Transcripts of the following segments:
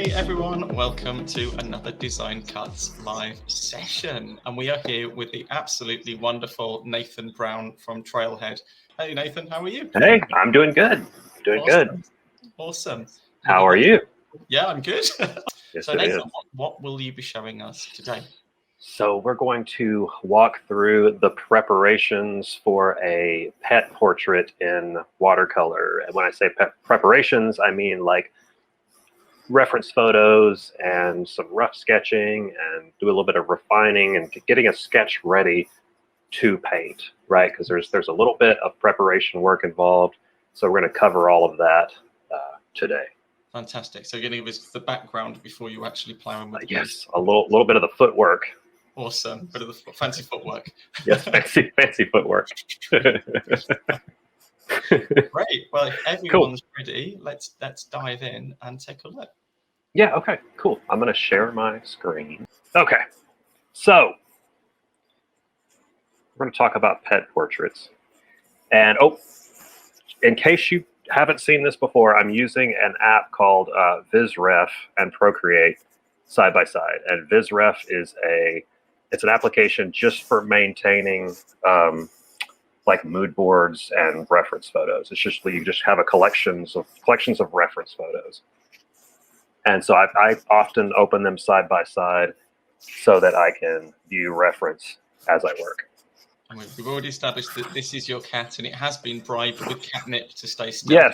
Hey everyone, welcome to another Design Cuts live session. And we are here with the absolutely wonderful Nathan Brown from Trailhead. Hey Nathan, how are you? Hey, I'm doing good. Doing good. Awesome. How are you? Yeah, I'm good. Yes, So Nathan, what will you be showing us today? So we're going to walk through the preparations for a pet portrait in watercolor. And when I say pet preparations, I mean like reference photos and some rough sketching and do a little bit of refining and getting a sketch ready to paint, right? Because there's a little bit of preparation work involved. So we're going to cover all of that today. Fantastic. So you're going to give us the background before you actually plow in with the yes, a little bit of the footwork. Awesome. Bit of the fancy footwork. Yes, fancy footwork. Great. Well, if everyone's ready, let's dive in and take a look. Yeah, okay, cool. I'm going to share my screen. Okay, so we're going to talk about pet portraits. And in case you haven't seen this before, I'm using an app called VizRef and Procreate side by side. And VizRef is it's an application just for maintaining like mood boards and reference photos. It's just you just have collections of reference photos. And so I often open them side by side so that I can view reference as I work. And we've already established that this is your cat, and it has been bribed with catnip to stay still.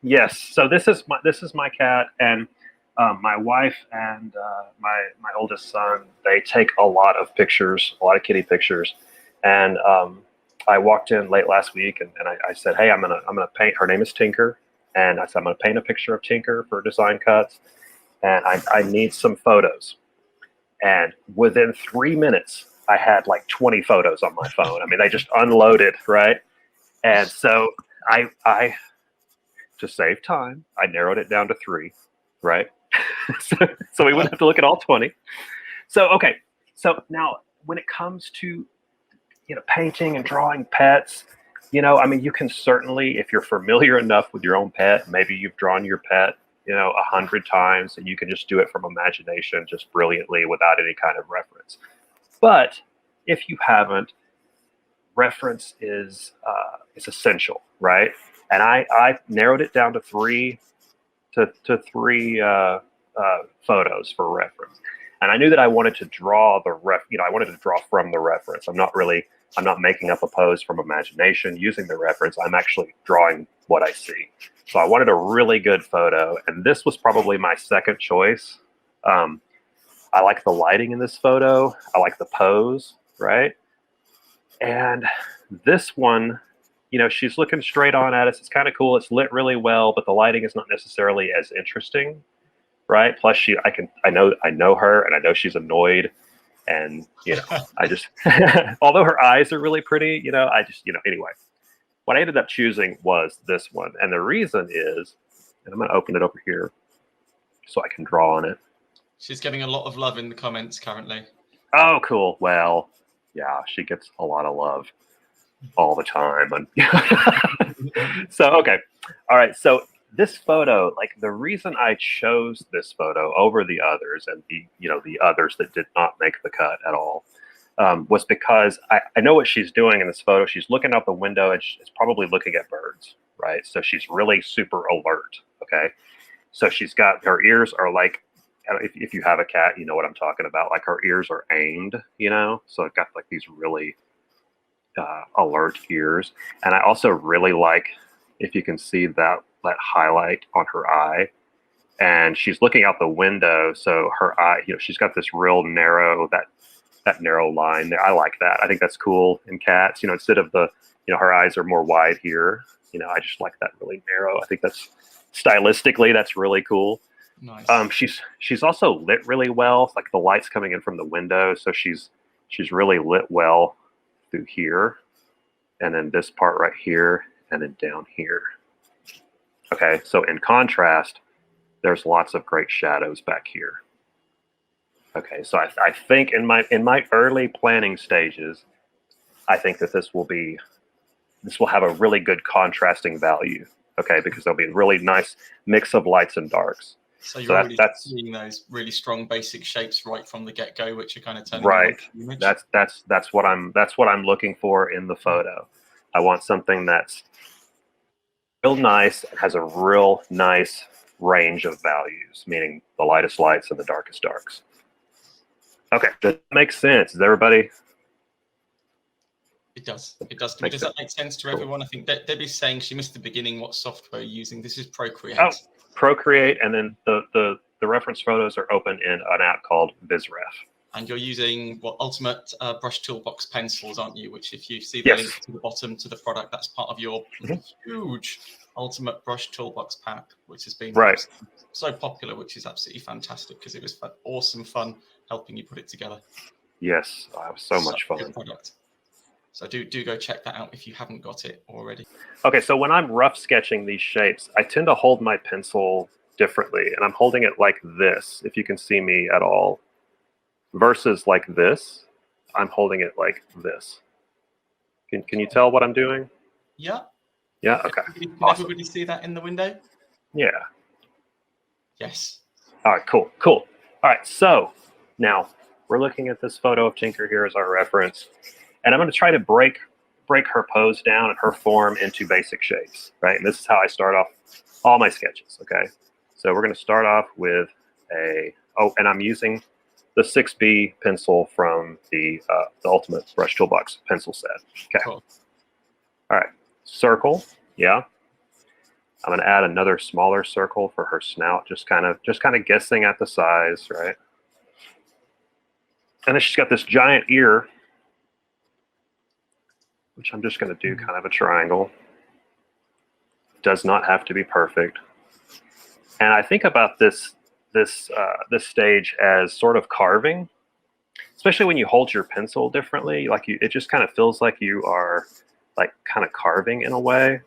Yes. So this is my cat, and my wife and my oldest son, they take a lot of pictures, a lot of kitty pictures, and I walked in late last week, and I said, hey, I'm gonna paint. Her name is Tinker, and I said I'm gonna paint a picture of Tinker for Design Cuts, and I need some photos. And within 3 minutes, I had like 20 photos on my phone. I mean, they just unloaded, right? And so I to save time, I narrowed it down to 3, right? so we wouldn't have to look at all 20. So okay, so now when it comes to painting and drawing pets, I mean, you can certainly, if you're familiar enough with your own pet, maybe you've drawn your pet 100 times, and you can just do it from imagination just brilliantly without any kind of reference. But if you haven't, reference is essential, right? And I narrowed it down to three photos for reference. And I knew that I wanted to draw I wanted to draw from the reference. I'm not making up a pose from imagination using the reference. I'm actually drawing what I see. So I wanted a really good photo, and this was probably my second choice. I like the lighting in this photo. I like the pose, right? And this one, she's looking straight on at us. It's kind of cool. It's lit really well, but the lighting is not necessarily as interesting, right? Plus, I know her, and I know she's annoyed, and I just, although her eyes are really pretty, anyway. What I ended up choosing was this one, and the reason is, and I'm going to open it over here so I can draw on it. She's getting a lot of love in the comments currently. Oh, cool. Well, yeah, she gets a lot of love all the time. So, okay. All right. So this photo, like the reason I chose this photo over the others and the others that did not make the cut at all, was because I know what she's doing in this photo. She's looking out the window, and she's probably looking at birds, right? So she's really super alert, okay? So she's got, her ears are like, if you have a cat, you know what I'm talking about. Like her ears are aimed, so it got like these really alert ears. And I also really like, if you can see that highlight on her eye. And she's looking out the window, so her eye, she's got this real narrow, that narrow line there. I like that. I think that's cool in cats. Instead of her eyes are more wide here. I just like that really narrow. I think that's stylistically, that's really cool. Nice. She's also lit really well. It's like the light's coming in from the window, so she's really lit well through here, and then this part right here, and then down here. Okay, so in contrast, there's lots of great shadows back here. Okay, so I think in my early planning stages, I think that this will have a really good contrasting value. Okay, because there'll be a really nice mix of lights and darks. So you're So already that's seeing those really strong basic shapes right from the get-go, which are kind of turning right. the image. That's what I'm looking for in the photo. I want something that's real nice and has a real nice range of values, meaning the lightest lights and the darkest darks. Okay, that makes sense. Is everybody? It does. It does to me. Does that make sense to everyone? I think Debbie's saying she missed the beginning. What software are you using? This is Procreate. Oh, Procreate, and then the reference photos are open in an app called BizRef. And you're using what Ultimate Brush Toolbox pencils, aren't you? Which, if you see the link to the bottom to the product, that's part of your huge Ultimate Brush Toolbox pack, which has been so popular, which is absolutely fantastic because it was awesome fun helping you put it together. Yes, it was so much fun. Good product. So do go check that out if you haven't got it already. Okay, so when I'm rough sketching these shapes, I tend to hold my pencil differently, and I'm holding it like this, if you can see me at all, versus like this. I'm holding it like this. Can you tell what I'm doing? Yeah. Yeah, okay. Can everybody see that in the window? Yeah. Yes. All right, cool. All right, so now we're looking at this photo of Tinker here as our reference. And I'm going to try to break her pose down and her form into basic shapes, right? And this is how I start off all my sketches, okay? So we're going to start off with and I'm using the 6B pencil from the Ultimate Brush Toolbox pencil set. Okay. Cool. All right, circle, yeah. I'm going to add another smaller circle for her snout, just kind of guessing at the size, right? And then she's got this giant ear, which I'm just going to do kind of a triangle. Does not have to be perfect. And I think about this stage as sort of carving, especially when you hold your pencil differently. It just kind of feels like you are like kind of carving in a way.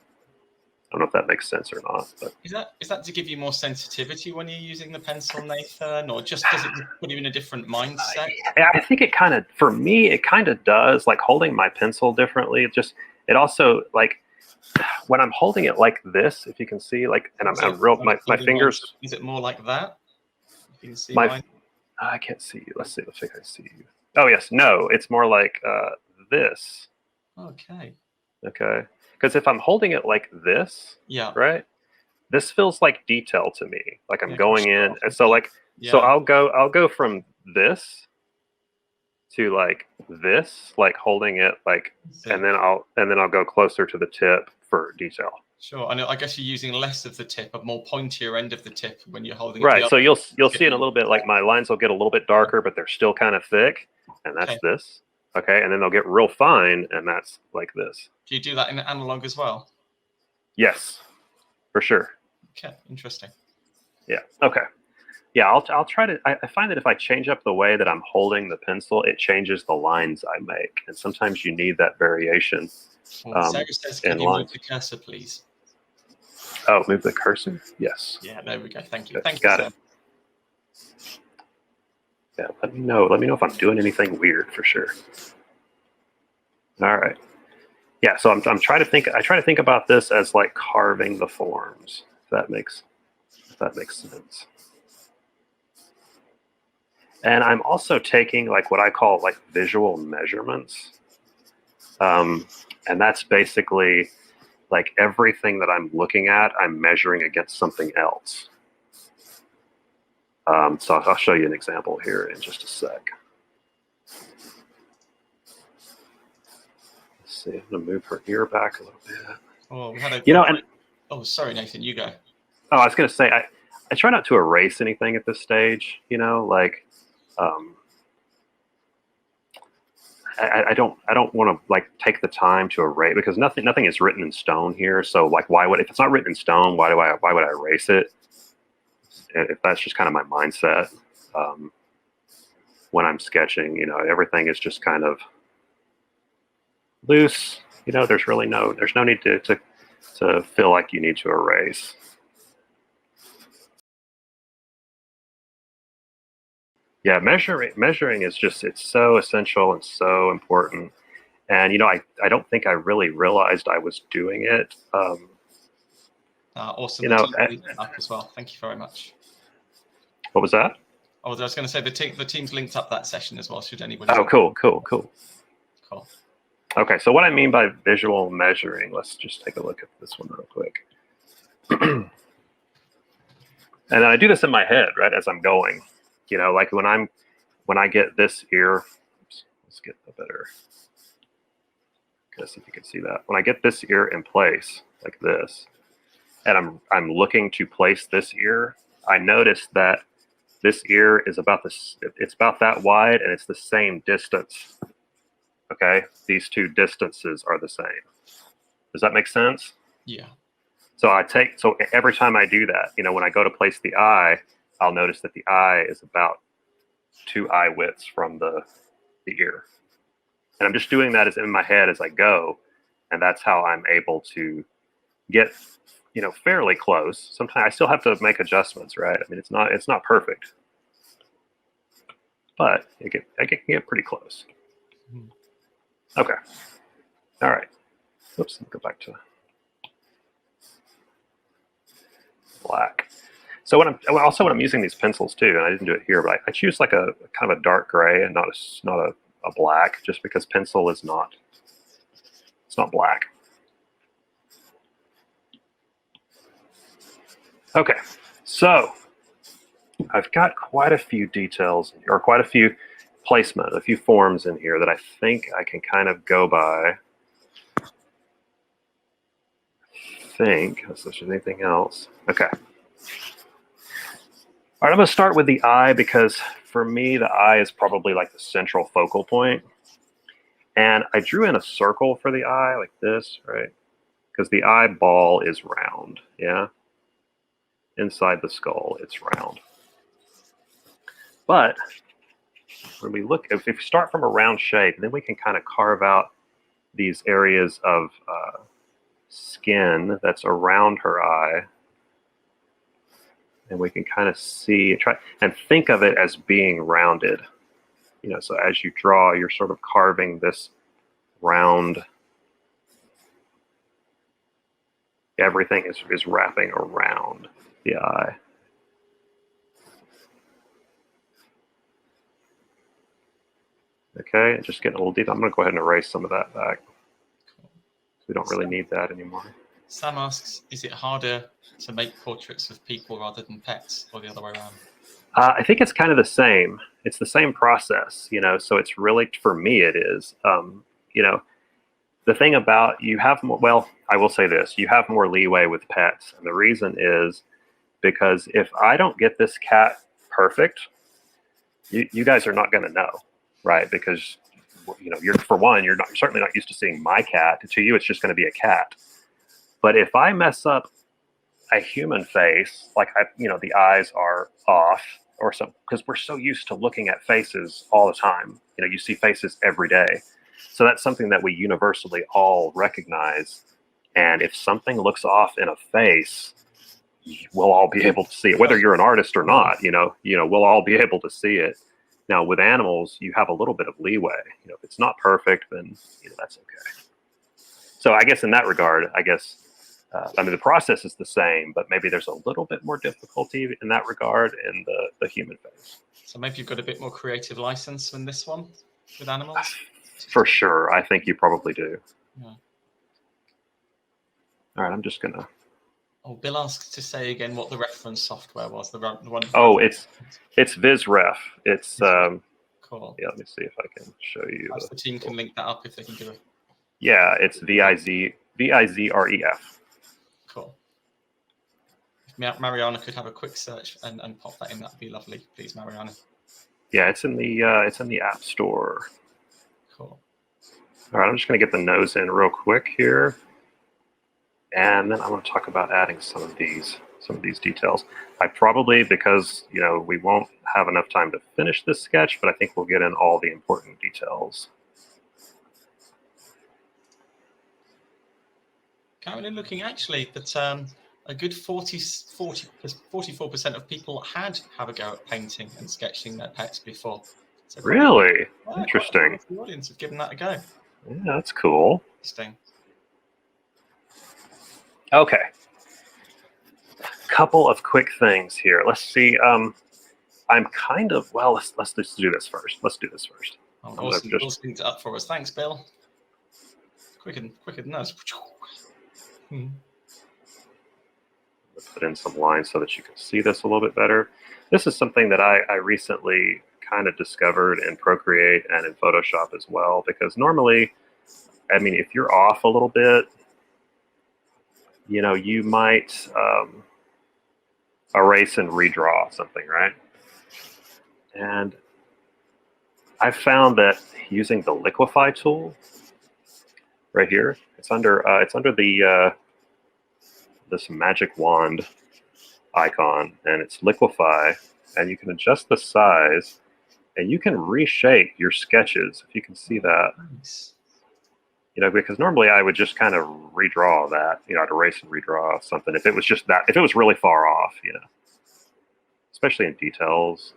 I don't know if that makes sense or not. But is that to give you more sensitivity when you're using the pencil, Nathan, or just does it put you in a different mindset? I think it kind of, for me, it kind of does. Like holding my pencil differently. It also, like when I'm holding it like this, if you can see, like, and I'm real, my fingers. Is it more like that? You can see mine. I can't see you. Let's see if I can see you. Oh yes, no, it's more like this. Okay. Okay. Because if I'm holding it like this, right, this feels like detail to me. Like I'm going in, and so so I'll go from this to like this, like holding it like, and then I'll go closer to the tip for detail. Sure, I guess you're using less of the tip, a more pointier end of the tip when you're holding it. Right. So you'll see in a little bit, like my lines will get a little bit darker, but they're still kind of thick, and that's this. Okay, and then they'll get real fine, and that's like this. Do you do that in analog as well? Yes, for sure. Okay, interesting. Yeah. Okay. Yeah, I'll try to. I find that if I change up the way that I'm holding the pencil, it changes the lines I make, and sometimes you need that variation. Sarah says, "Can you move the cursor, please?" Oh, move the cursor. Yes. Yeah, there we go. Thank you. Thank you. Got it. Yeah, let me know. Let me know if I'm doing anything weird for sure. All right. Yeah, so I'm trying to think. I try to think about this as like carving the forms. If that makes sense. And I'm also taking like what I call like visual measurements, and that's basically like everything that I'm looking at, I'm measuring against something else. So I'll show you an example here in just a sec. Let's see, I'm gonna move her ear back a little bit. Oh, we had oh, sorry, Nathan, you go. Oh, I was gonna say I try not to erase anything at this stage. Like I don't want to like take the time to erase, because nothing is written in stone here. So like, if it's not written in stone, why would I erase it? If that's just kind of my mindset when I'm sketching, everything is just kind of loose. There's no need to feel like you need to erase. Yeah, measuring is just, it's so essential and so important. And I don't think I really realized I was doing it. Awesome. Up as well. Thank you very much. What was that? Oh, I was going to say the team's linked up that session as well. Should anybody? Oh, cool. Cool. Okay, so what I mean by visual measuring, let's just take a look at this one real quick. And I do this in my head, right, as I'm going. You know, like when I get this ear, oops, let's get a better. Let's see if you can see that. When I get this ear in place like this, and I'm looking to place this ear, I notice that this ear is about this. It's about that wide, and it's the same distance. Okay, these two distances are the same. Does that make sense? Yeah. So every time I do that, you know, when I go to place the eye, I'll notice that the eye is about 2 eye widths from the ear. And I'm just doing that as in my head as I go, and that's how I'm able to get, you know, fairly close. Sometimes I still have to make adjustments, right? I mean, it's not perfect, but I can get pretty close. Okay. All right. Oops. Let me go back to black. So when I'm using these pencils too, and I didn't do it here, but I choose like a kind of a dark gray and not a black, just because pencil is not, it's not black. Okay, so I've got quite a few details, or quite a few placement, a few forms in here that I think I can kind of go by. Unless there's anything else. Okay. All right, I'm going to start with the eye because for me, the eye is probably like the central focal point. And I drew in a circle for the eye like this, right? Because the eyeball is round, yeah? Inside the skull, it's round. But when we look, if we start from a round shape, then we can kind of carve out these areas of skin that's around her eye. And we can kind of see, try and think of it as being rounded. You know, so as you draw, you're sort of carving this round. Everything is wrapping around the eye. Okay, just getting a little deep. I'm going to go ahead and erase some of that back. We don't really need that anymore. Sam asks, is it harder to make portraits of people rather than pets, or the other way around? I think it's kind of the same. It's the same process, you know, so it's really, for me, it is. You know, the thing about you have more, well, I will say this, you have more leeway with pets. And the reason is because if I don't get this cat perfect, you guys are not going to know, right? Because, you know, you're certainly not used to seeing my cat. To you, it's just going to be a cat. But if I mess up a human face, like you know, the eyes are off or something, because we're so used to looking at faces all the time. You know, you see faces every day. So that's something that we universally all recognize. And if something looks off in a face, we'll all be able to see it, whether you're an artist or not. You know, we'll all be able to see it. Now, with animals, you have a little bit of leeway. You know, if it's not perfect, then you know that's okay. So I guess in that regard, I mean, the process is the same, but maybe there's a little bit more difficulty in that regard in the human face. So maybe you've got a bit more creative license in this one with animals? For sure. I think you probably do. Yeah. All right, I'm just going to... Oh, Bill asked to say again what the reference software was. The one. Oh, it's VizRef. It's... Cool. Yeah, let me see if I can show you. Perhaps the team can link that up if they can give it. Yeah, it's VizRef. Cool. If Mariana could have a quick search and pop that in, that'd be lovely, please, Mariana. Yeah, it's in the App Store. Cool. All right, I'm just going to get the nose in real quick here, and then I want to talk about adding some of these details. I probably, because you know we won't have enough time to finish this sketch, but I think we'll get in all the important details. Currently looking actually that a good 44% of people have a go at painting and sketching their pets before. So really? Interesting. The audience have given that a go. Yeah, that's cool. Interesting. Okay. Couple of quick things here. Let's see. I'm kind of, well, let's just do this first. Let's do this first. Oh, awesome. Bill's picked it up for us. Thanks, Bill. Quicker than us. Put in some lines so that you can see this a little bit better. This is something that I recently kind of discovered in Procreate and in Photoshop as well, because normally, I mean, if you're off a little bit, you know, you might erase and redraw something, right? And I found that using the liquefy tool right here, it's under the this magic wand icon, and it's liquefy, and you can adjust the size, and you can reshape your sketches, if you can see that. Nice. You know, because normally I would just kind of redraw that, you know, I'd erase and redraw something if it was just that, if it was really far off, you know, especially in details.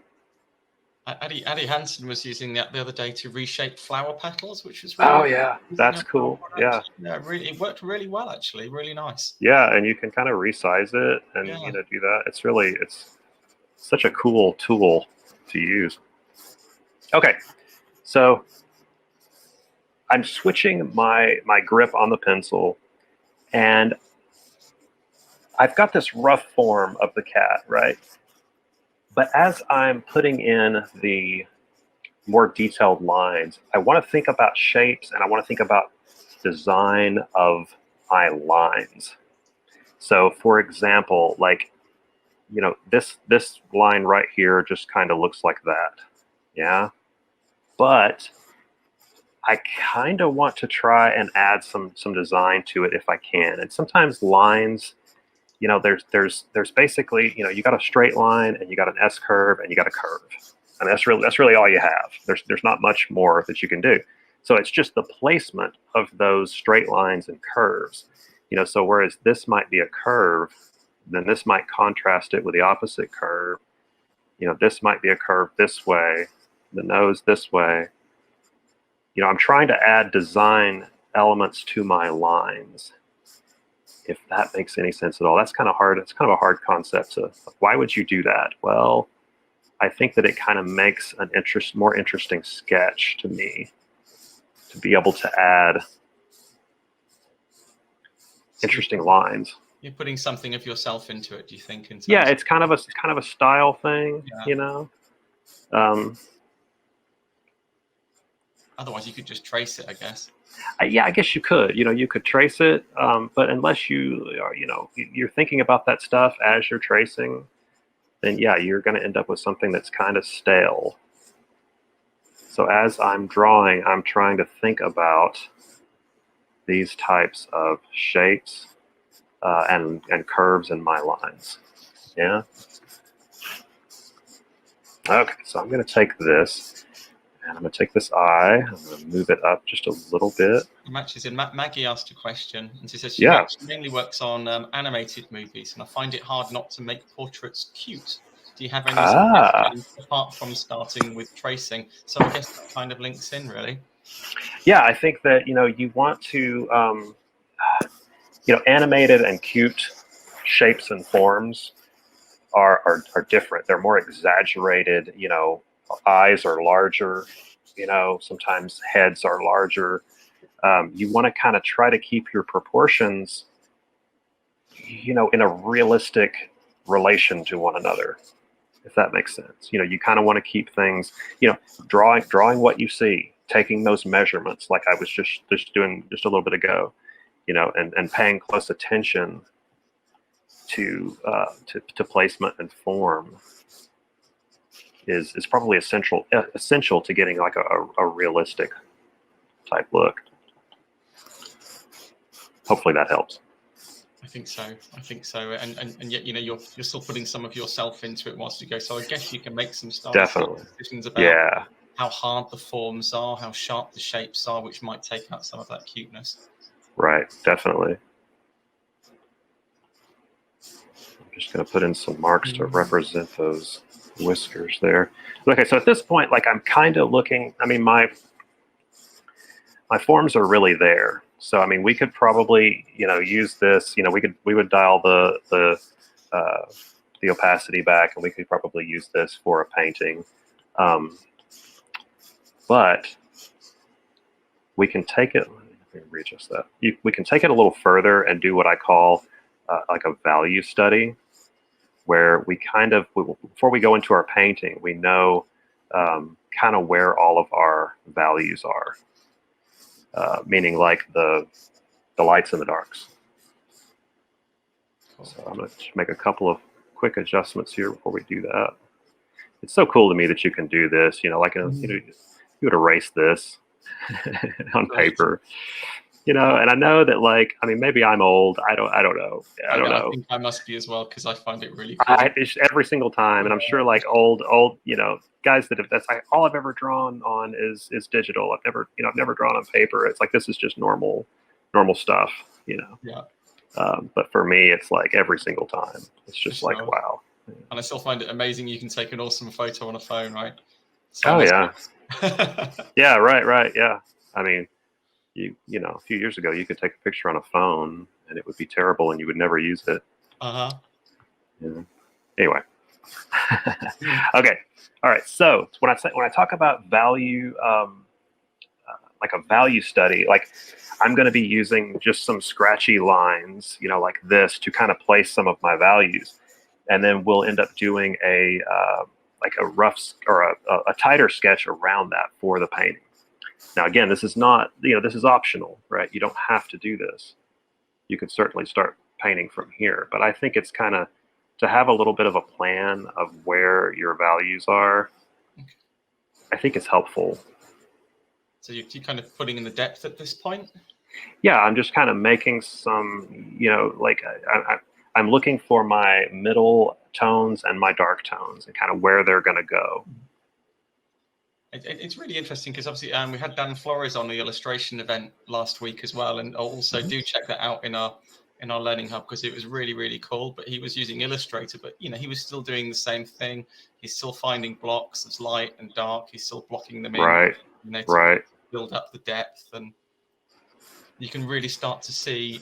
Addy Hansen was using that the other day to reshape flower petals, which was really That's cool. Yeah, really, it worked really well, actually, really nice. Yeah, and you can kind of resize it and you know, do that. It's such a cool tool to use. Okay, so I'm switching my grip on the pencil, and I've got this rough form of the cat, right? But as I'm putting in the more detailed lines, I want to think about shapes, and I want to think about design of my lines. So for example, like, you know, this line right here just kind of looks like that. Yeah. But I kind of want to try and add some design to it if I can. And sometimes lines, you know, there's basically, you know, you got a straight line and you got an S curve and you got a curve. And that's really all you have. There's not much more that you can do. So it's just the placement of those straight lines and curves. You know, so whereas this might be a curve, then this might contrast it with the opposite curve. You know, this might be a curve this way, the nose this way. You know, I'm trying to add design elements to my lines, if that makes any sense at all. That's kind of hard. It's kind of a hard concept to, why would you do that? Well, I think that it kind of makes an more interesting sketch to me, to be able to add interesting lines. You're putting something of yourself into it, do you think? Yeah, it's kind of a style thing, you know. Otherwise, you could just trace it, I guess. Yeah, I guess you could. You know, you could trace it, but unless you are, you know, you're thinking about that stuff as you're tracing, then yeah, you're going to end up with something that's kind of stale. So as I'm drawing, I'm trying to think about these types of shapes and curves in my lines. Yeah. Okay, so I'm going to take this, and I'm going to take this eye. I'm going to move it up just a little bit. It matches in. Maggie asked a question, and she says she mainly works on animated movies, and I find it hard not to make portraits cute. Do you have any suggestions apart from starting with tracing? So I guess that kind of links in, really. Yeah, I think that, you know, you want to, you know, animated and cute shapes and forms are different. They're more exaggerated. You know, eyes are larger. You know, sometimes heads are larger. You want to kind of try to keep your proportions, you know, in a realistic relation to one another, if that makes sense. You know, you kind of want to keep things, you know, drawing what you see, taking those measurements like I was just doing just a little bit ago, you know, and paying close attention to placement and form is probably essential to getting like a realistic type look. Hopefully that helps. I think so. And yet, you know, you're still putting some of yourself into it whilst you go. So I guess you can make some decisions about how hard the forms are, how sharp the shapes are, which might take out some of that cuteness. Right, definitely. I'm just going to put in some marks to represent those whiskers there. Okay, so at this point, like, I'm kind of looking, I mean, my forms are really there. So, I mean, we could probably, you know, use this, you know, we would dial the the opacity back, and we could probably use this for a painting. But we can take it, let me readjust that. We can take it a little further and do what I call like a value study, where we before we go into our painting, we know kind of where all of our values are, meaning like the lights and the darks. So I'm going to make a couple of quick adjustments here before we do that. It's so cool to me that you can do this. Like you would erase this on paper. And I know that, like, I mean, maybe I'm old. I don't know. I don't know. I think I must be as well, because I find it really cool. It's every single time, and I'm sure like old, guys that's like all I've ever drawn on is digital. I've never drawn on paper. It's like, this is just normal stuff. Yeah. But for me, it's like every single time. It's just like, wow. And I still find it amazing. You can take an awesome photo on a phone, right? So yeah. Yeah. Right. Yeah. I mean, a few years ago, you could take a picture on a phone and it would be terrible and you would never use it. Anyway. Okay. All right. So when I talk about value, like a value study, like I'm going to be using just some scratchy lines, like this, to kind of place some of my values. And then we'll end up doing a rough or a tighter sketch around that for the painting. Now, again, this is not, this is optional, right? You don't have to do this. You could certainly start painting from here, but I think it's kind of to have a little bit of a plan of where your values are. I think it's helpful. So you're kind of putting in the depth at this point? Yeah, I'm just kind of making some, like I'm looking for my middle tones and my dark tones and kind of where they're going to go. It's really interesting because obviously we had Dan Flores on the illustration event last week as well, and also do check that out in our Learning Hub, because it was really, really cool. But he was using Illustrator, but he was still doing the same thing. He's still finding blocks of light and dark. He's still blocking them in, right? To build up the depth, and you can really start to see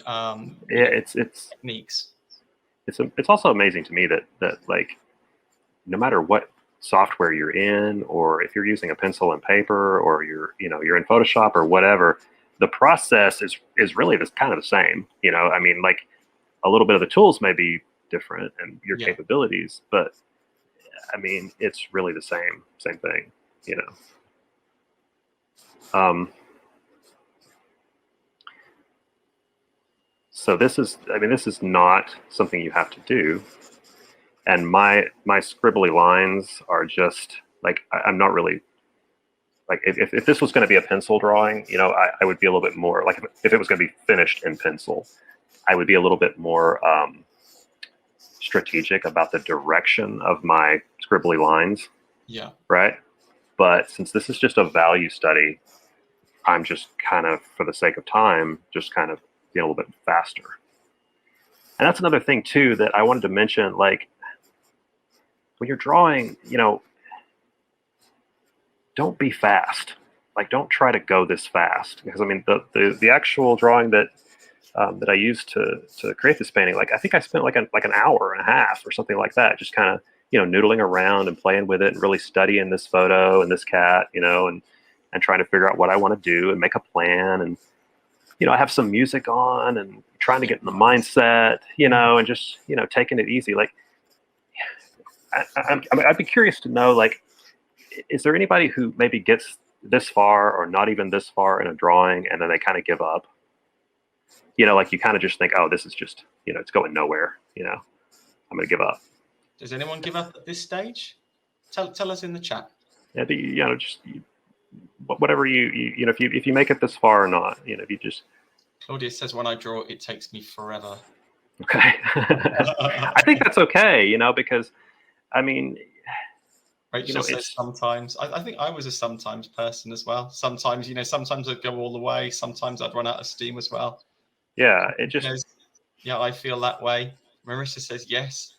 it's techniques. It's also amazing to me that like, no matter what software you're in, or if you're using a pencil and paper, or you're in Photoshop or whatever, the process is really this kind of the same. I mean, like, a little bit of the tools may be different and your capabilities, but I mean, it's really the same thing. So this is not something you have to do. And my scribbly lines are just like, I'm not really, like, if this was going to be a pencil drawing, I would be a little bit more, like, if it was going to be finished in pencil, I would be a little bit more strategic about the direction of my scribbly lines. Yeah. Right. But since this is just a value study, I'm just kind of, for the sake of time, just kind of being a little bit faster. And that's another thing too that I wanted to mention, like, when you're drawing, don't be fast. Like, don't try to go this fast, because I mean, the actual drawing that I used to create this painting, like, I think I spent like an hour and a half or something like that, just kind of noodling around and playing with it and really studying this photo and this cat, and trying to figure out what I want to do and make a plan, and I have some music on and trying to get in the mindset, and just taking it easy. Like, I'd be curious to know, like, is there anybody who maybe gets this far or not even this far in a drawing and then they kind of give up? Like, you kind of just think, oh, this is just, it's going nowhere. I'm going to give up. Does anyone give up at this stage? Tell us in the chat. Yeah, just whatever if you make it this far or not, if you just. Claudia says, when I draw, it takes me forever. Okay. I think that's okay, because, I mean, Rachel says sometimes. I think I was a sometimes person as well. Sometimes, sometimes I'd go all the way. Sometimes I'd run out of steam as well. Yeah, it just. Yeah, I feel that way. Marissa says yes.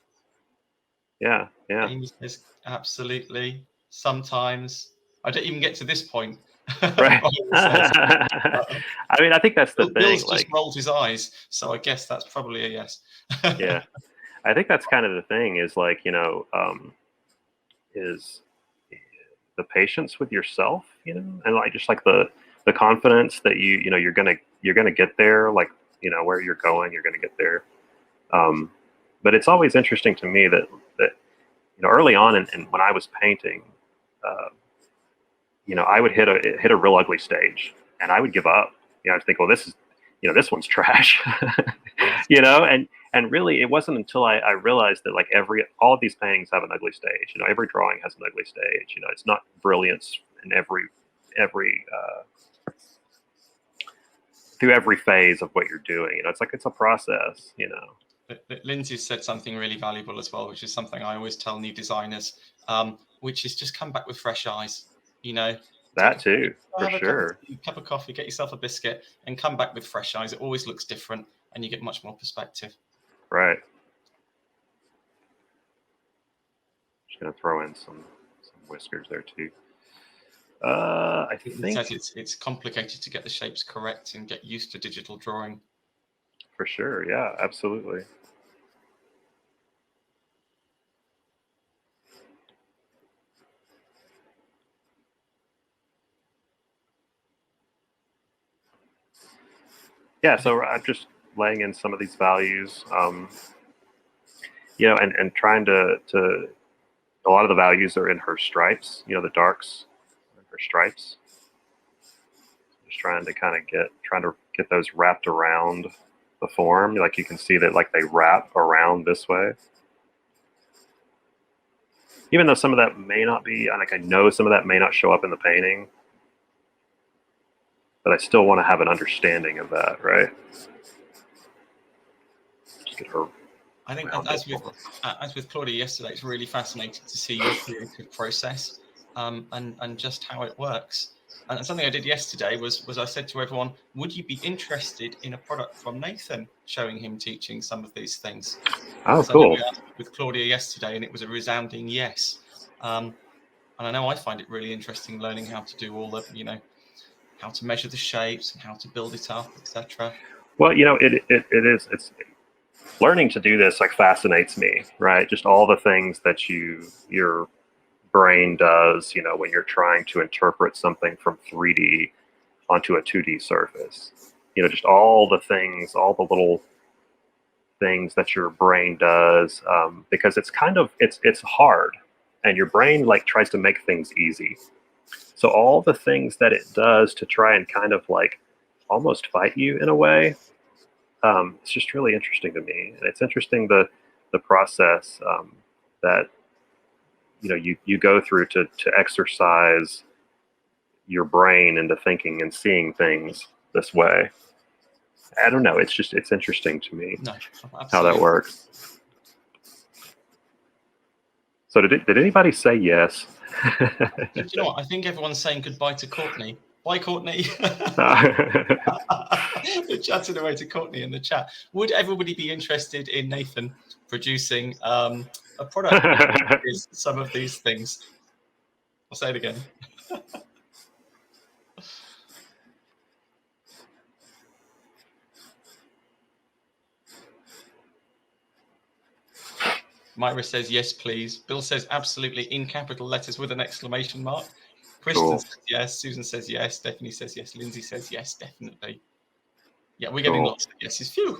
Yeah. Amy says absolutely. Sometimes. I don't even get to this point. Right. I mean, I think that's the thing. Bill's just rolled his eyes, so I guess that's probably a yes. Yeah. I think that's kind of the thing is like, is the patience with yourself, and like just like the confidence that you're gonna get there, like where you're going, you're gonna get there. But it's always interesting to me that early on and when I was painting, uh, I would hit a real ugly stage, and I would give up. I'd think, well, this one's trash, and really it wasn't until I realized that like all of these paintings have an ugly stage. Every drawing has an ugly stage. It's not brilliance in every through every phase of what you're doing. It's like it's a process. Lindsay said something really valuable as well, which is something I always tell new designers, which is just come back with fresh eyes. That too, for sure. Cup of coffee, get yourself a biscuit, and come back with fresh eyes. It always looks different, and you get much more perspective. Right. Just gonna throw in some whiskers there too. I think it says it's complicated to get the shapes correct and get used to digital drawing. For sure, yeah, absolutely. Yeah, so I'm just laying in some of these values, and trying to a lot of the values are in her stripes, the darks, her stripes. Just trying to get those wrapped around the form. Like you can see that like they wrap around this way. Even though some of that may not be, like I know some of that may not show up in the painting, but I still want to have an understanding of that, right? Just get her. I think as with Claudia yesterday, it's really fascinating to see your creative process, and just how it works. And something I did yesterday was I said to everyone, would you be interested in a product from Nathan showing him teaching some of these things? Oh, cool. With Claudia yesterday, and it was a resounding yes. And I know I find it really interesting learning how to do all the, how to measure the shapes and how to build it up, etc. Well, it's learning to do this like fascinates me, right? Just all the things that your brain does, when you're trying to interpret something from 3D onto a 2D surface. Just all the things, all the little things that your brain does, because it's hard, and your brain like tries to make things easy. So all the things that it does to try and kind of like almost fight you in a way, it's just really interesting to me. And it's interesting the process that you go through to exercise your brain into thinking and seeing things this way. I don't know. It's interesting to me how that works. So did anybody say yes? Do you know what? I think everyone's saying goodbye to Courtney. Bye, Courtney. We're chatting away to Courtney in the chat. Would everybody be interested in Nathan producing a product that is some of these things? I'll say it again. Myra says yes, please. Bill says absolutely in capital letters with an exclamation mark. Kristen says yes. Susan says yes. Stephanie says yes. Lindsay says yes, definitely. Yeah, we're getting lots of yeses. Phew.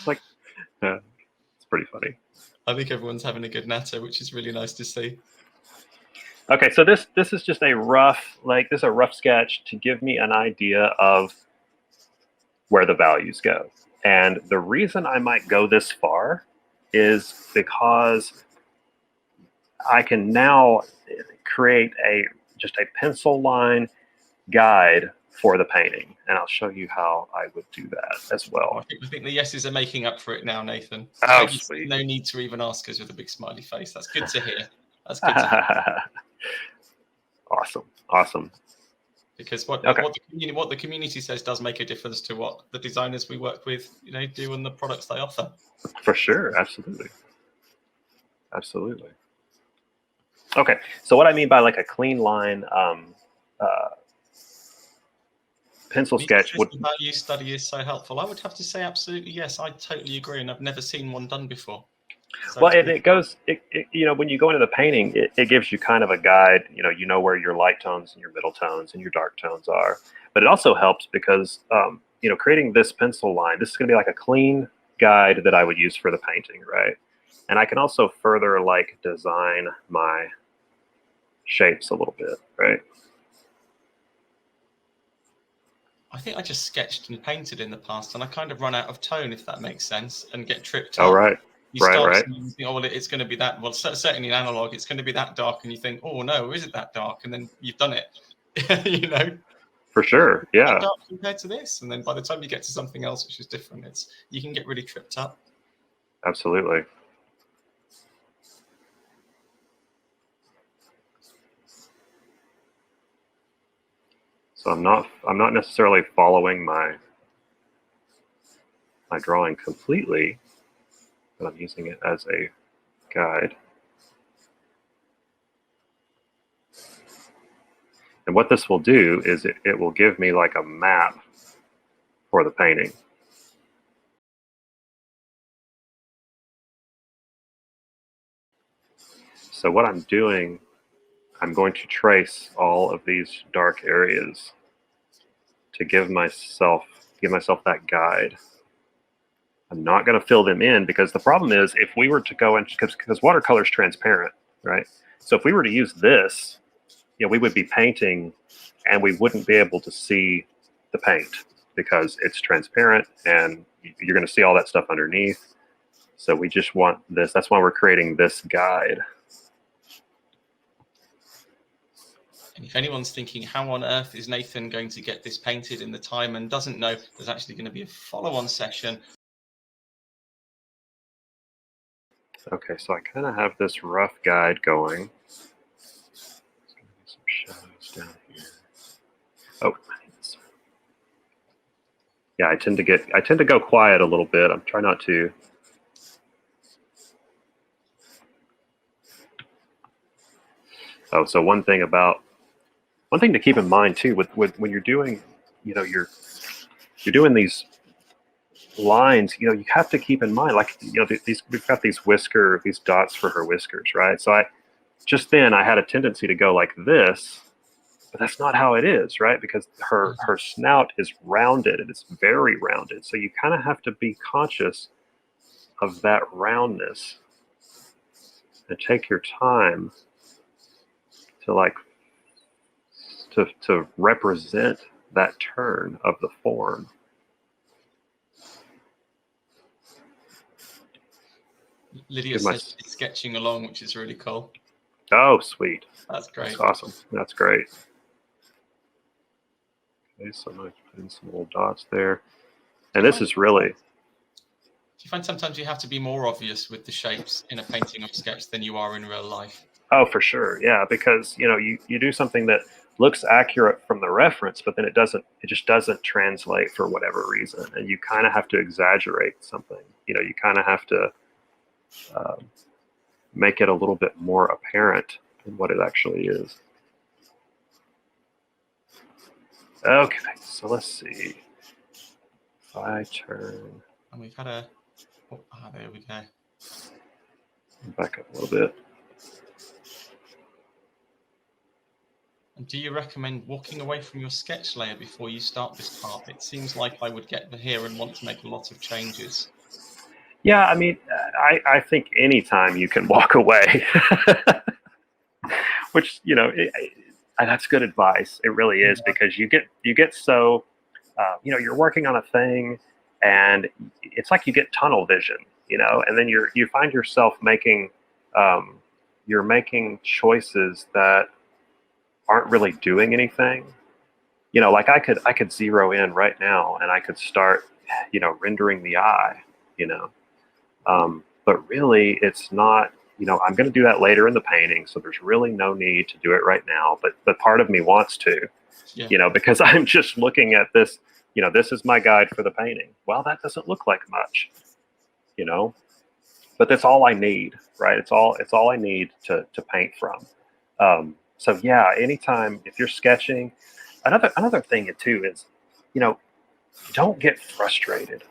Like, it's pretty funny. I think everyone's having a good natter, which is really nice to see. Okay, so this is just a rough sketch to give me an idea of where the values go. And the reason I might go this far is because I can now create just a pencil line guide for the painting, and I'll show you how I would do that as well. I think the yeses are making up for it now, Nathan. Oh, sweet. No need to even ask us with a big smiley face. That's good to hear. That's good to hear. Awesome. Because what the community says does make a difference to what the designers we work with, do and the products they offer. For sure, absolutely. Okay, so what I mean by like a clean line pencil sketch would. The value study is so helpful. I would have to say absolutely yes. I totally agree, and I've never seen one done before. So Well, it goes, you know, when you go into the painting, it gives you kind of a guide. You know where your light tones and your middle tones and your dark tones are. But it also helps because, you know, creating this pencil line, this is going to be like a clean guide that I would use for the painting, right? And I can also further like design my shapes a little bit, right? I think I just sketched and painted in the past, and I kind of run out of tone, if that makes sense, and get tripped up. Oh, right. You start Right. seeing, you think, oh, well, it's going to be that. Well, certainly in analog, it's going to be that dark, and you think, oh no, is it that dark? And then you've done it. You know. For sure. Yeah. That dark compared to this, and then by the time you get to something else which is different, you can get really tripped up. Absolutely. So I'm not necessarily following my drawing completely, but I'm using it as a guide. And what this will do is it will give me like a map for the painting. So what I'm doing, I'm going to trace all of these dark areas to give myself that guide. I'm not going to fill them in because the problem is if we were to go in, because watercolor is transparent, right? So if we were to use this, you know, we would be painting and we wouldn't be able to see the paint because it's transparent and you're going to see all that stuff underneath. So we just want this. That's why we're creating this guide. And if anyone's thinking, how on earth is Nathan going to get this painted in the time and doesn't know, there's actually going to be a follow-on session. Okay, so I kind of have this rough guide going. There's going to be some shadows down here. Oh, yeah, I tend to go quiet a little bit. I'm trying not to. Oh, so one thing to keep in mind too, with when you're doing, you know, you're doing these lines, you know, you have to keep in mind, like, you know, we've got these dots for her whiskers, right? So I had a tendency to go like this, but that's not how it is, right? Because her snout is rounded and it's very rounded. So you kind of have to be conscious of that roundness and take your time to like to represent that turn of the form. Lydia says she's sketching along, which is really cool. Oh, sweet. That's great. That's awesome. That's great. Okay, so I'm going to put in some little dots there. And this is really... Do you find sometimes you have to be more obvious with the shapes in a painting or sketch than you are in real life? Oh, for sure. Yeah, because, you know, you do something that looks accurate from the reference, but then it just doesn't translate for whatever reason. And you kind of have to exaggerate something. You know, you kind of have to make it a little bit more apparent than what it actually is. Okay, so let's see. If I turn... And we've had a... Oh, there we go. Back up a little bit. And do you recommend walking away from your sketch layer before you start this part? It seems like I would get here and want to make a lot of changes. Yeah, I mean, I think anytime you can walk away, which, you know, that's good advice. It really is, because you get so, you know, you're working on a thing and it's like you get tunnel vision, you know, and then you find yourself making, you're making choices that aren't really doing anything. You know, like I could zero in right now and I could start, you know, rendering the eye, you know. But really, it's not, you know, I'm going to do that later in the painting, so there's really no need to do it right now. But part of me wants to, you know, because I'm just looking at this, you know, this is my guide for the painting. Well, that doesn't look like much, you know, but that's all I need, right? It's all I need to paint from. So yeah, anytime if you're sketching, another thing too is, don't get frustrated.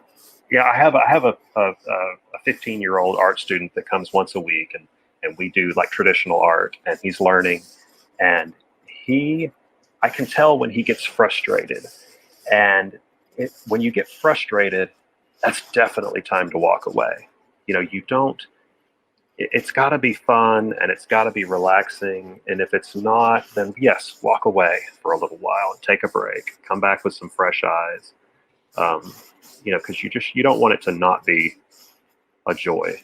Yeah, I have a 15-year-old art student that comes once a week, and we do like traditional art, and he's learning, and I can tell when he gets frustrated, and when you get frustrated, that's definitely time to walk away. You don't. It's got to be fun and it's got to be relaxing. And if it's not, then yes, walk away for a little while and take a break. Come back with some fresh eyes. Because you don't want it to not be a joy.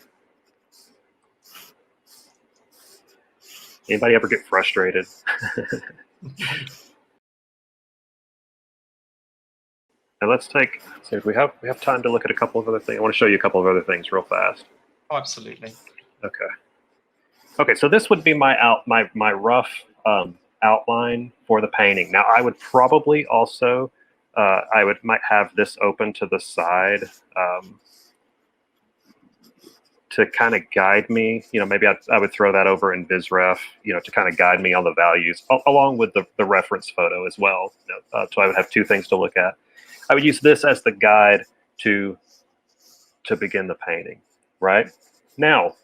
Anybody ever get frustrated? And let's see if we have time to look at a couple of other things. I want to show you a couple of other things real fast. Oh, absolutely. Okay. So this would be my rough outline for the painting. Now I would probably also might have this open to the side to kind of guide me. Maybe I would throw that over in BizRef, to kind of guide me on the values, along with the reference photo as well. So I would have two things to look at. I would use this as the guide to begin the painting. Right now,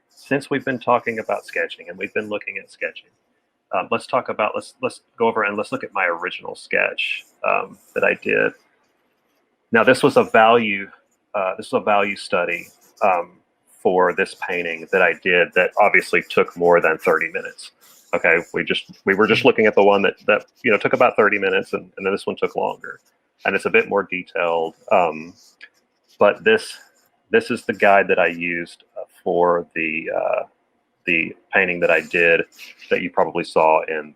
since we've been talking about sketching and we've been looking at sketching, let's go over and let's look at my original sketch that I did. Now this was a value study for this painting that I did that obviously took more than 30 minutes. Okay, we were just looking at the one that took about 30 minutes, and then this one took longer, and it's a bit more detailed. But this is the guide that I used for the painting that I did that you probably saw in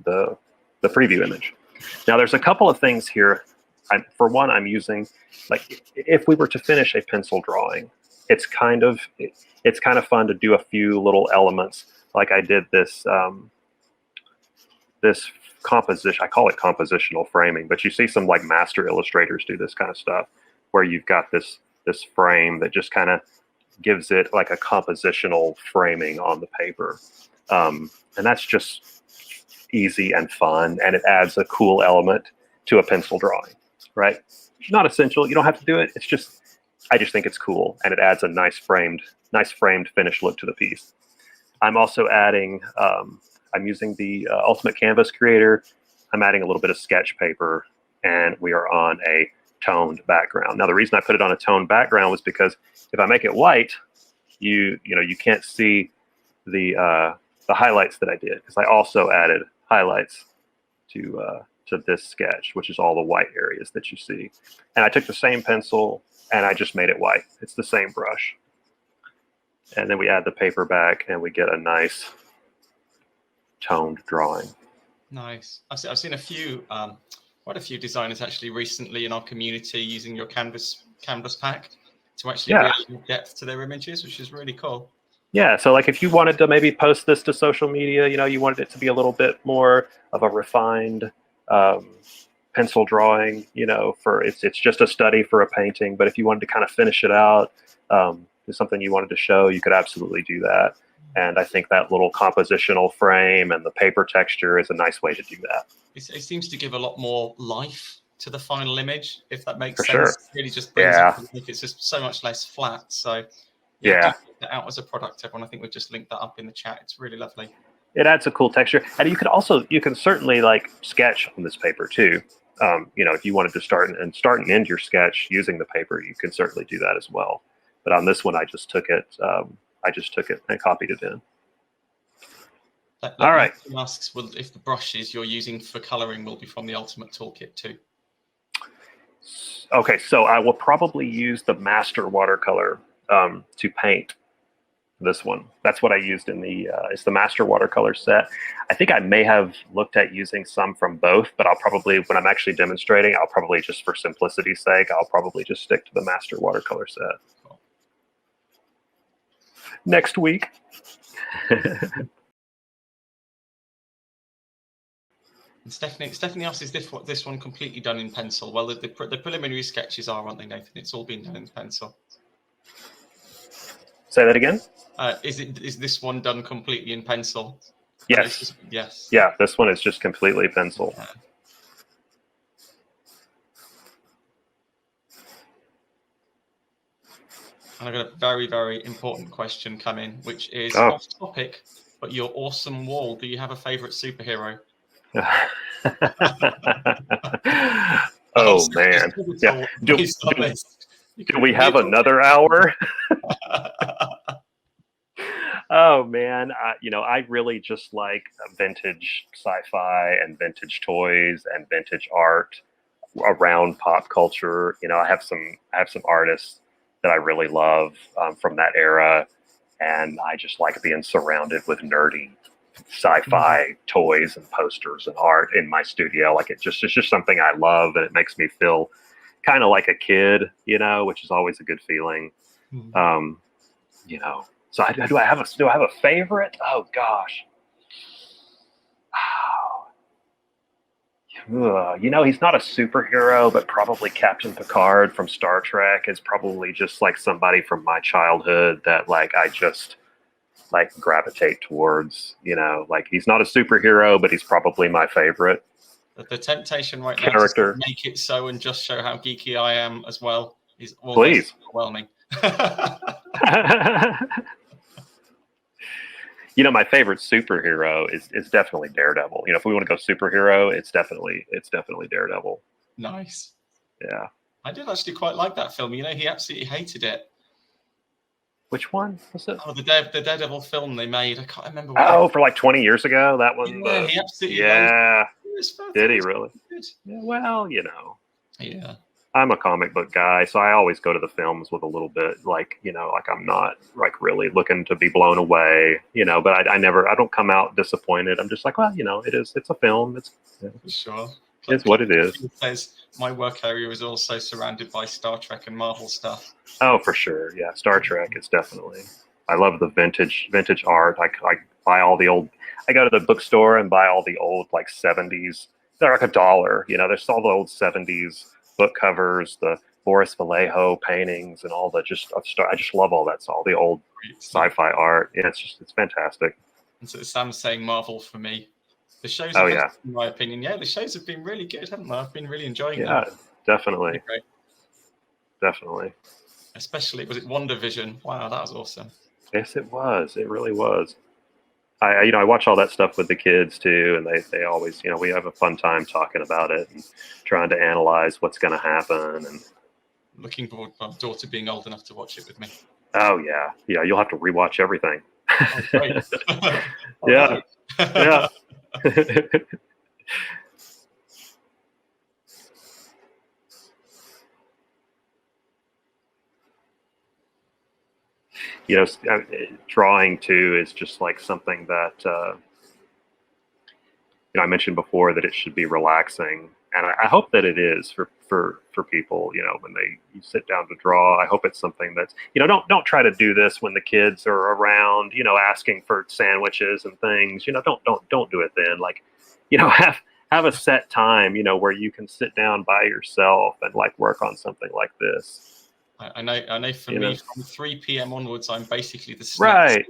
the preview image. Now there's a couple of things here. For one, I'm using, like, if we were to finish a pencil drawing, it's kind of fun to do a few little elements. Like I did this this composition. I call it compositional framing, but you see some like master illustrators do this kind of stuff, where you've got this frame that just kind of gives it like a compositional framing on the paper, and that's just easy and fun, and it adds a cool element to a pencil drawing. Right? Not essential. You don't have to do it. I just think it's cool, and it adds a nice framed finished look to the piece. I'm also adding. I'm using the Ultimate Canvas Creator. I'm adding a little bit of sketch paper, and we are on a toned background. Now, the reason I put it on a toned background was because if I make it white, you can't see the highlights that I did, because I also added highlights to this sketch, which is all the white areas that you see. And I took the same pencil and I just made it white. It's the same brush. And then we add the paper back and we get a nice toned drawing. Nice. I've seen quite a few designers actually recently in our community using your canvas pack to actually really add depth to their images, which is really cool. Yeah, so like if you wanted to maybe post this to social media, you wanted it to be a little bit more of a refined pencil drawing, for it's just a study for a painting. But if you wanted to kind of finish it out, do something you wanted to show, you could absolutely do that. And I think that little compositional frame and the paper texture is a nice way to do that. It seems to give a lot more life to the final image, if that makes sense. Sure. It really just brings it, it's just so much less flat. So do check that out as a product, everyone. I think we've just linked that up in the chat. It's really lovely. It adds a cool texture, and you can certainly like sketch on this paper too. If you wanted to start and end your sketch using the paper, you can certainly do that as well. But on this one, I just took it and copied it in. All right. Asks, if the brushes you're using for coloring will be from the Ultimate Toolkit too. Okay, so I will probably use the Master Watercolor to paint this one. That's what I used in it's the Master Watercolor set. I think I may have looked at using some from both, but I'll probably, when I'm actually demonstrating, I'll probably just, for simplicity's sake, I'll probably just stick to the Master Watercolor set. Cool. Next week. Stephanie asks, is this one completely done in pencil? Well, the preliminary sketches are, aren't they, Nathan? It's all been done in pencil. Say that again? Is this one done completely in pencil? Yes. Yes. Yeah, this one is just completely pencil. And I've got a very, very important question coming, which is Oh. off topic, but your awesome wall. Do you have a favorite superhero? Oh man, yeah. Do we have another hour? Oh man, I really just like vintage sci-fi and vintage toys and vintage art around pop culture. I have some artists that I really love from that era, and I just like being surrounded with nerdy sci-fi toys and posters and art in my studio. Like it's just something I love, and it makes me feel kind of like a kid, which is always a good feeling. So do I have a favorite? Oh gosh. He's not a superhero, but probably Captain Picard from Star Trek is probably just like somebody from my childhood that like I just like gravitate towards. Like he's not a superhero, but he's probably my favorite. The temptation right character. Now to make it so and just show how geeky I am as well is Please. Overwhelming. My favorite superhero is definitely Daredevil. If we want to go superhero, it's definitely Daredevil. Nice. Yeah. I did actually quite like that film. He absolutely hated it. Which one was it? Oh, the Daredevil film they made. I can't remember. For like 20 years ago, that one. Yeah, he absolutely. Yeah. Did he really? Good. Yeah, well, Yeah. I'm a comic book guy, so I always go to the films with a little bit like I'm not like really looking to be blown away, but I don't come out disappointed. I'm just like, well, it's a film. It's sure. It's what it is. It says my work area is also surrounded by Star Trek and Marvel stuff. Oh, for sure. Yeah. Star Trek is definitely, I love the vintage art. I buy all the old, I go to the bookstore and buy all the old like 70s. They're like $1. There's all the old 70s book covers, the Boris Vallejo paintings, and all the I just love all that. It's all the old sci-fi art. Yeah, it's fantastic. And so Sam's saying Marvel for me. The shows, in my opinion, the shows have been really good, haven't they? I've been really enjoying them. Yeah, definitely. Definitely. Especially, was it WandaVision? Wow, that was awesome. Yes, it was. It really was. I watch all that stuff with the kids too, and they always, we have a fun time talking about it and trying to analyze what's going to happen. And looking forward to my daughter being old enough to watch it with me. Oh yeah, you'll have to rewatch everything. Oh, great. Yeah, yeah. Drawing too is just like something that I mentioned before that it should be relaxing, and I hope that it is for people. When you sit down to draw, I hope it's something that's don't try to do this when the kids are around, asking for sandwiches and things. Don't do it then. Like, have a set time, where you can sit down by yourself and like work on something like this. I know for me, from 3 p.m. onwards, I'm basically the right.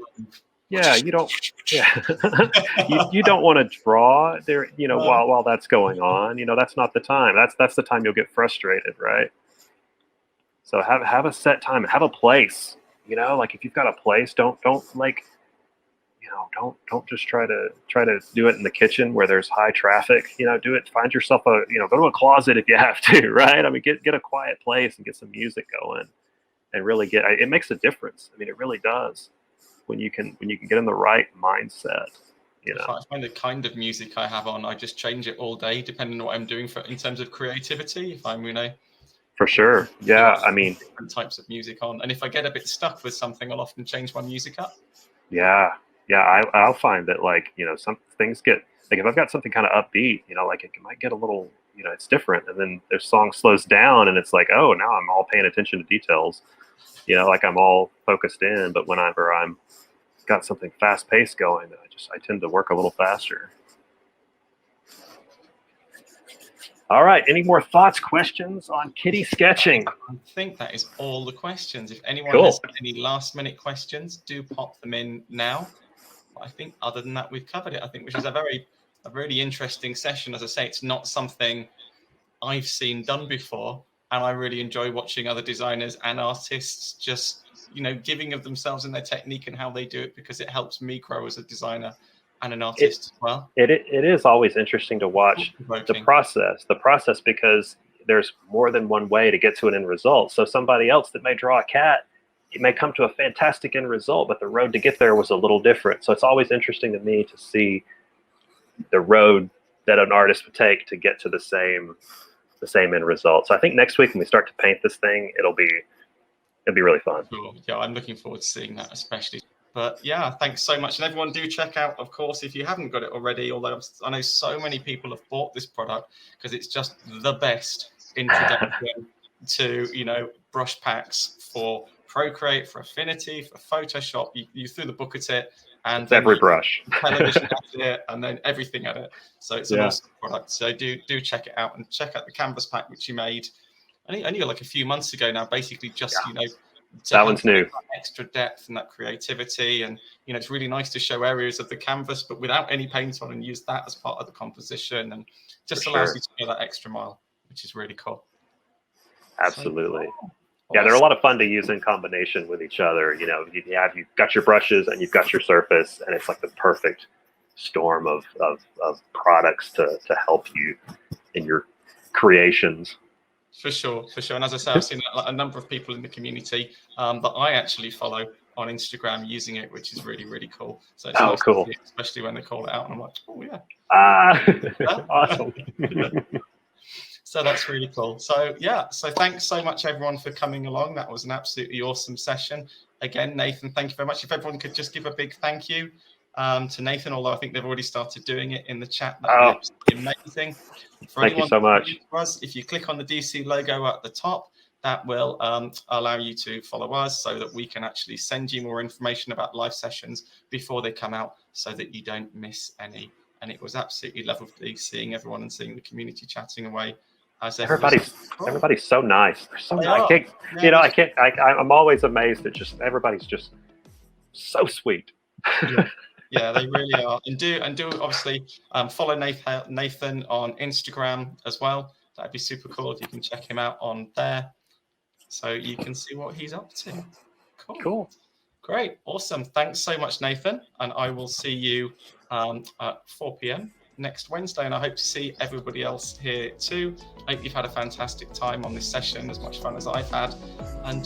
Yeah, you don't. Yeah, you don't want to draw there. While that's going on, that's not the time. That's the time you'll get frustrated, right? So have a set time. Have a place. Like if you've got a place, don't like, don't just try to do it in the kitchen where there's high traffic. Do it. Find yourself go to a closet if you have to, right? I mean, get a quiet place and get some music going, and really it makes a difference. I mean, it really does when you can get in the right mindset. If I find the kind of music I have on, I just change it all day depending on what I'm doing in terms of creativity. If I'm for sure, yeah. I mean, different types of music on, and if I get a bit stuck with something, I'll often change my music up. Yeah. I'll find that like some things get like if I've got something kind of upbeat, like it might get a little it's different, and then the song slows down, and it's like, oh, now I'm all paying attention to details, like I'm all focused in. But whenever I'm got something fast paced going, I tend to work a little faster. All right. Any more thoughts, questions on kitty sketching? I think that is all the questions. If anyone Cool. has any last minute questions, do pop them in now. But I think other than that, we've covered it. I think which is a really interesting session. As I say, it's not something I've seen done before, and I really enjoy watching other designers and artists just giving of themselves in their technique and how they do it, because it helps me grow as a designer and an artist as well. It is always interesting to watch the process, because there's more than one way to get to an end result. So somebody else that may draw a cat, it may come to a fantastic end result, but the road to get there was a little different. So it's always interesting to me to see the road that an artist would take to get to the same end result. So I think next week when we start to paint this thing, it'll be really fun. Cool. Yeah, I'm looking forward to seeing that especially. But yeah, thanks so much. And everyone do check out, of course, if you haven't got it already, although I know so many people have bought this product because it's just the best introduction to, brush packs for Procreate, for Affinity, for Photoshop. You threw the book at it, and it's every brush, television at it, and then everything at it. So it's an awesome product. So do check it out, and check out the canvas pack which you made only like a few months ago now. Basically, just that one's new. That extra depth and that creativity, and it's really nice to show areas of the canvas, but without any paint on, and use that as part of the composition, and just allows you to go that extra mile, which is really cool. Absolutely. Yeah, they're a lot of fun to use in combination with each other. You've got your brushes and you've got your surface, and it's like the perfect storm of products to help you in your creations. For sure. And as I say, I've seen a number of people in the community that I actually follow on Instagram using it, which is really, really cool. So it's nice cool. To see, especially when they call it out, and I'm like, oh yeah. Awesome. So that's really cool. So thanks so much everyone for coming along. That was an absolutely awesome session. Again, Nathan, thank you very much. If everyone could just give a big thank you to Nathan, although I think they've already started doing it in the chat. That would be amazing. Thank you so much. If you click on the DC logo at the top, that will allow you to follow us so that we can actually send you more information about live sessions before they come out, so that you don't miss any. And it was absolutely lovely seeing everyone and seeing the community chatting away. Everybody's so nice. They're so nice. I'm always amazed at everybody's just so sweet. Yeah, they really are. And do obviously follow Nathan on Instagram as well. That'd be super cool if you can check him out on there, so you can see what he's up to. Cool. Great. Awesome. Thanks so much, Nathan. And I will see you at 4 p.m. next Wednesday. And I hope to see everybody else here too. I hope you've had a fantastic time on this session, as much fun as I've had. And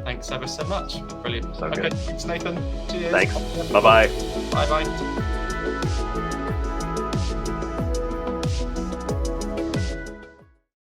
thanks ever so much. Brilliant. So good. Thanks, Nathan. Cheers. Thanks. Bye-bye. Bye-bye.